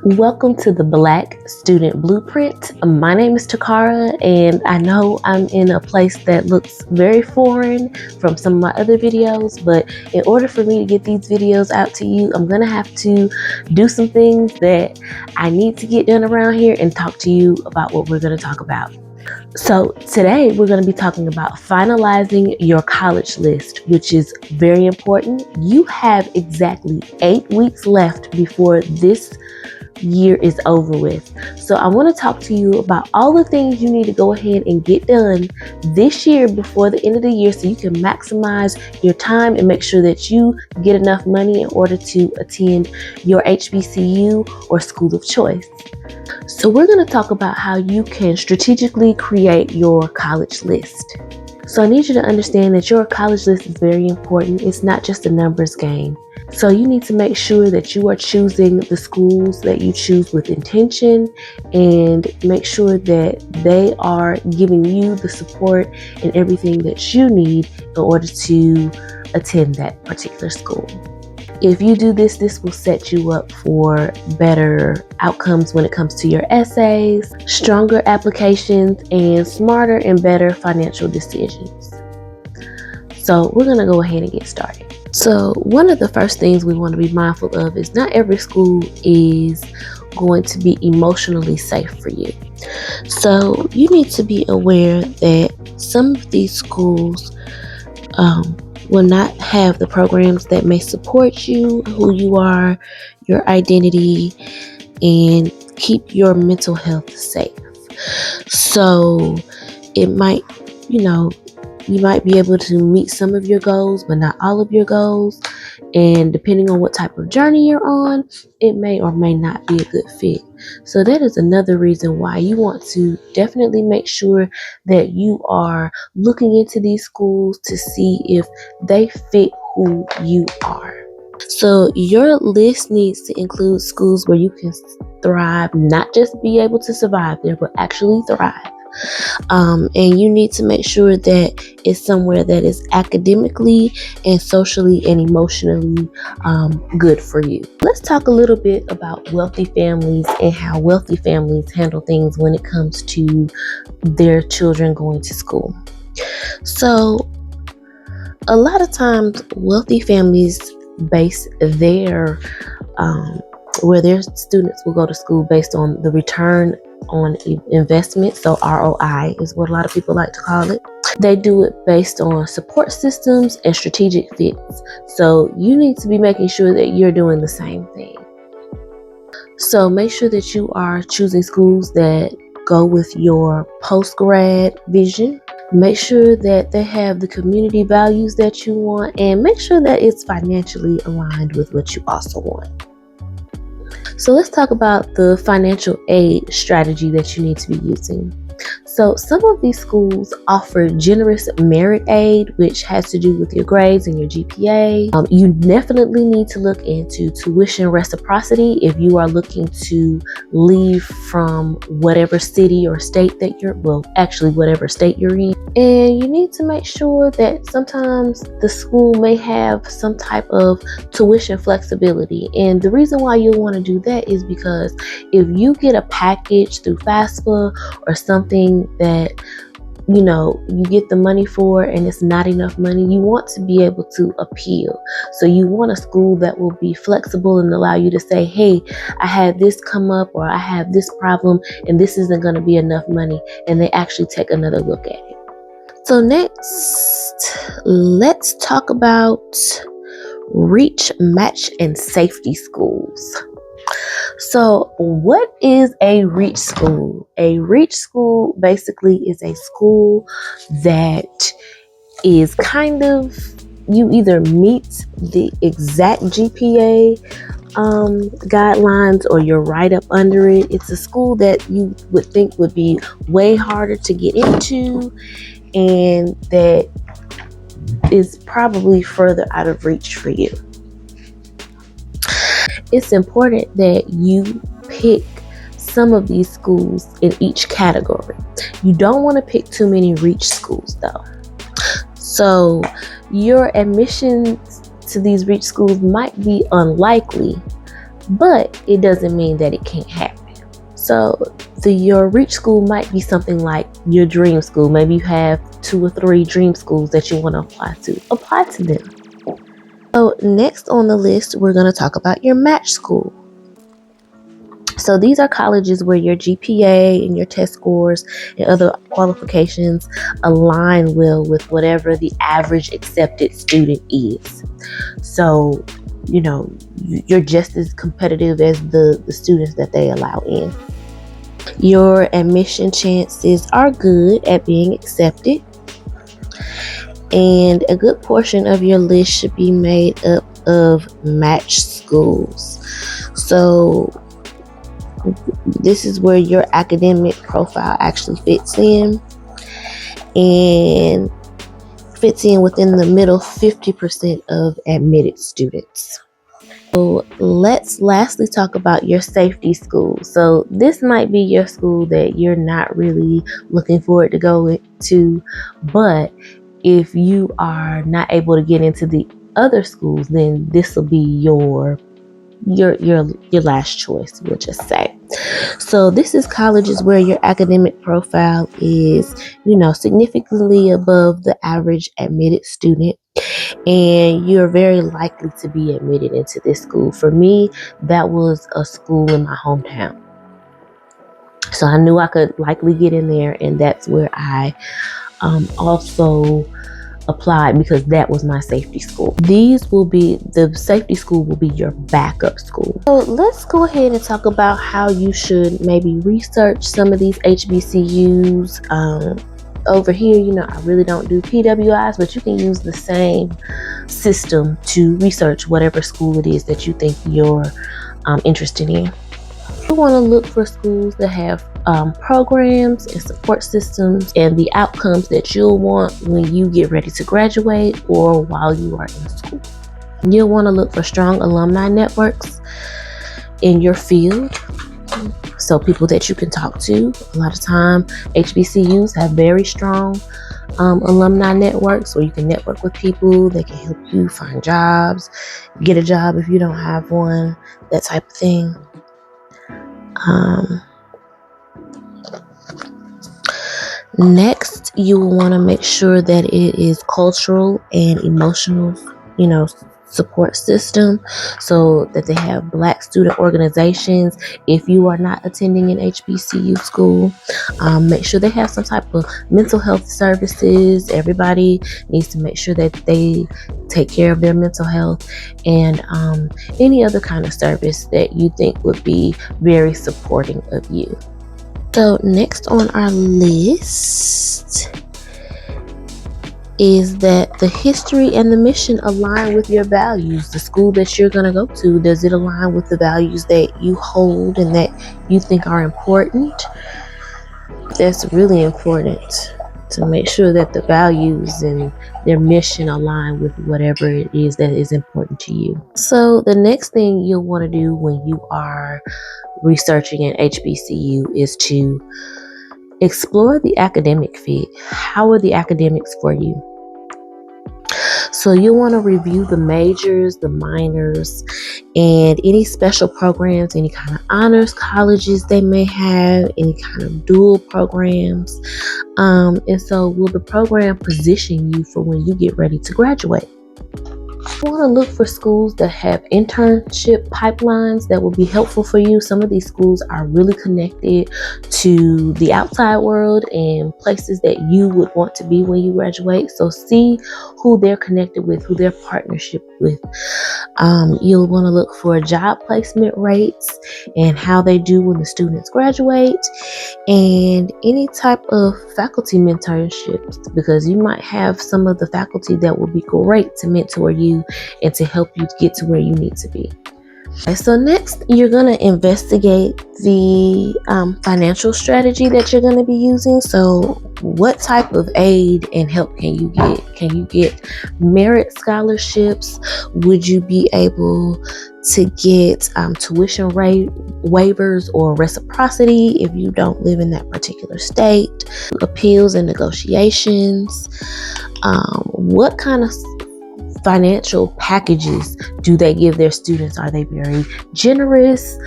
Welcome to the Black Student Blueprint. My name is Takara, and I know I'm in a place that looks very foreign from some of my other videos, but in order for me to get these videos out to you, I'm going to have to do some things that I need to get done around here and talk to you about what we're going to talk about. So today we're going to be talking about finalizing your college list, which is very important. You have exactly 8 weeks left before this year is over with. So I want to talk to you about all the things you need to go ahead and get done this year before the end of the year so you can maximize your time and make sure that you get enough money in order to attend your HBCU or school of choice. So we're going to talk about how you can strategically create your college list. So I need you to understand that your college list is very important. It's not just a numbers game. So you need to make sure that you are choosing the schools that you choose with intention and make sure that they are giving you the support and everything that you need in order to attend that particular school. If you do this, this will set you up for better outcomes when it comes to your essays, stronger applications, and smarter and better financial decisions. So we're going to go ahead and get started. So one of the first things we want to be mindful of is not every school is going to be emotionally safe for you. So you need to be aware that some of these schools will not have the programs that may support you, who you are, your identity, and keep your mental health safe. So it might, you might be able to meet some of your goals, but not all of your goals. And depending on what type of journey you're on, it may or may not be a good fit. So that is another reason why you want to definitely make sure that you are looking into these schools to see if they fit who you are. So your list needs to include schools where you can thrive, not just be able to survive there, but actually thrive. And you need to make sure that it's somewhere that is academically and socially and emotionally good for you. Let's talk a little bit about wealthy families and how wealthy families handle things when it comes to their children going to school. So a lot of times wealthy families base their where their students will go to school based on the return on investment. So ROI is what a lot of people like to call it. They do it based on support systems and strategic fits. So you need to be making sure that you're doing the same thing. So make sure that you are choosing schools that go with your post-grad vision. Make sure that they have the community values that you want, and make sure that it's financially aligned with what you also want. So let's talk about the financial aid strategy that you need to be using. So some of these schools offer generous merit aid, which has to do with your grades and your GPA. You definitely need to look into tuition reciprocity if you are looking to leave from whatever city or state that whatever state you're in. And you need to make sure that sometimes the school may have some type of tuition flexibility. And the reason why you'll want to do that is because if you get a package through FAFSA or something that you get the money for and it's not enough money, you want to be able to appeal. So you want a school that will be flexible and allow you to say, hey, I had this come up, or I have this problem and this isn't going to be enough money, and they actually take another look at it. So next, let's talk about reach, match, and safety schools. So what is a reach school? A reach school basically is a school that is kind of, you either meet the exact GPA guidelines or you're right up under it. It's a school that you would think would be way harder to get into and that is probably further out of reach for you. It's important that you pick some of these schools in each category. You don't want to pick too many reach schools though. So your admissions to these reach schools might be unlikely, but it doesn't mean that it can't happen. So your reach school might be something like your dream school. Maybe you have 2 or 3 dream schools that you want to apply to. Apply to them. So next on the list, we're going to talk about your match school. So these are colleges where your GPA and your test scores and other qualifications align well with whatever the average accepted student is. So, you're just as competitive as the students that they allow in. Your admission chances are good at being accepted, and a good portion of your list should be made up of match schools. So this is where your academic profile actually fits in, and fits in within the middle 50% of admitted students. So let's lastly talk about your safety school. So this might be your school that you're not really looking forward to go to, but if you are not able to get into the other schools, then this will be your last choice, we'll just say. So this is colleges where your academic profile is, significantly above the average admitted student, and you're very likely to be admitted into this school. For me, that was a school in my hometown. So I knew I could likely get in there, and that's where I also applied, because that was my safety school. The safety school will be your backup school. So let's go ahead and talk about how you should maybe research some of these HBCUs. Over here, I really don't do PWIs, but you can use the same system to research whatever school it is that you think you're interested in. You want to look for schools that have programs and support systems and the outcomes that you'll want when you get ready to graduate or while you are in school. You'll want to look for strong alumni networks in your field. So people that you can talk to. A lot of time, HBCUs have very strong alumni networks where you can network with people. They can help you find jobs, get a job if you don't have one, that type of thing. Next, you will want to make sure that it is cultural and emotional, support system, so that they have Black student organizations. If you are not attending an HBCU school, make sure they have some type of mental health services. Everybody needs to make sure that they take care of their mental health, and any other kind of service that you think would be very supporting of you. So next on our list is that the history and the mission align with your values. The school that you're going to go to, does it align with the values that you hold and that you think are important? That's really important, to make sure that the values and their mission align with whatever it is that is important to you. So the next thing you'll want to do when you are researching an HBCU is to explore the academic fit. How are the academics for you? So you'll want to review the majors, the minors, and any special programs, any kind of honors colleges they may have, any kind of dual programs. And so will the program position you for when you get ready to graduate? You want to look for schools that have internship pipelines that will be helpful for you. Some of these schools are really connected to the outside world and places that you would want to be when you graduate. So see who they're connected with, who their partnership with. You'll want to look for job placement rates and how they do when the students graduate, and any type of faculty mentorships, because you might have some of the faculty that will be great to mentor you and to help you get to where you need to be. Okay, so next, you're going to investigate the financial strategy that you're going to be using. So what type of aid and help can you get? Can you get merit scholarships? Would you be able to get tuition rate waivers or reciprocity if you don't live in that particular state? Appeals and negotiations. What kind of financial packages do they give their students? Are they very generous?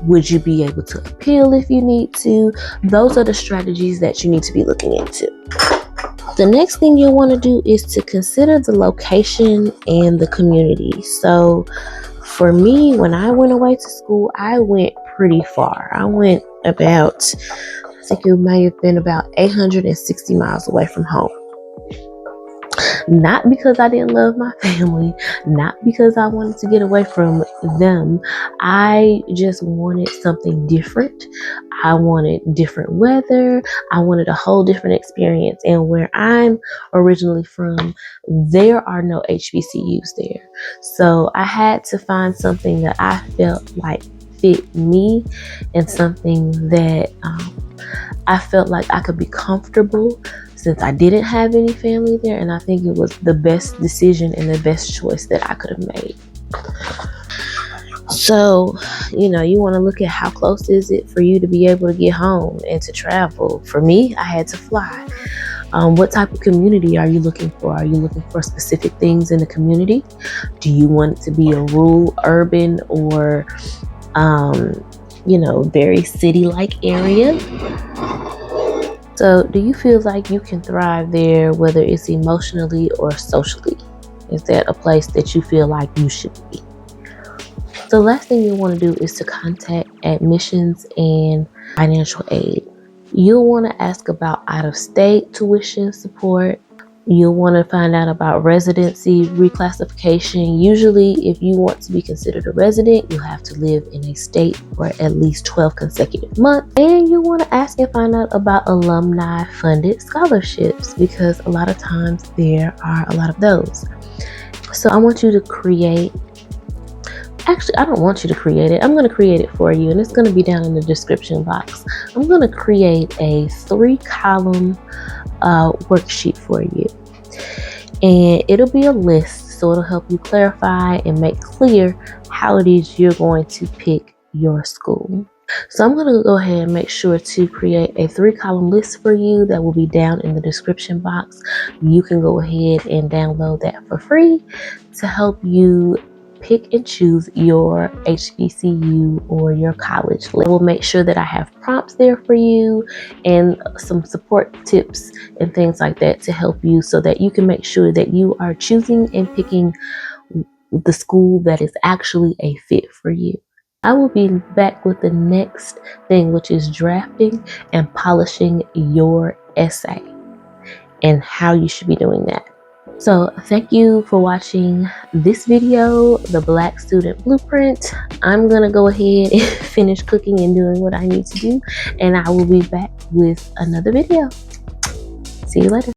Would you be able to appeal if you need to? Those are the strategies that you need to be looking into. The next thing you'll want to do is to consider the location and the community. So for me, when I went away to school, I went pretty far. I went about, I think it may have been about 860 miles away from home. Not because I didn't love my family, not because I wanted to get away from them. I just wanted something different. I wanted different weather. I wanted a whole different experience. And where I'm originally from, there are no HBCUs there. So I had to find something that I felt like fit me and something that I felt like I could be comfortable, since I didn't have any family there, and I think it was the best decision and the best choice that I could have made. So, you want to look at how close is it for you to be able to get home and to travel. For me, I had to fly. What type of community are you looking for? Are you looking for specific things in the community? Do you want it to be a rural, urban, or very city-like area? So do you feel like you can thrive there, whether it's emotionally or socially? Is that a place that you feel like you should be? The last thing you want to do is to contact admissions and financial aid. You'll want to ask about out-of-state tuition support. You'll want to find out about residency reclassification. Usually, if you want to be considered a resident, you have to live in a state for at least 12 consecutive months. And you want to ask and find out about alumni funded scholarships, because a lot of times there are a lot of those. So I want you to create, actually, I don't want you to create it. I'm going to create it for you, and it's going to be down in the description box. I'm going to create a 3-column worksheet for you, and it'll be a list, so it'll help you clarify and make clear how it is you're going to pick your school. So I'm going to go ahead and make sure to create a 3-column list for you that will be down in the description box. You can go ahead and download that for free to help you pick and choose your HBCU or your college. We'll make sure that I have prompts there for you and some support tips and things like that to help you, so that you can make sure that you are choosing and picking the school that is actually a fit for you. I will be back with the next thing, which is drafting and polishing your essay and how you should be doing that. So thank you for watching this video, the Black Student Blueprint. I'm gonna go ahead and finish cooking and doing what I need to do, and I will be back with another video. See you later.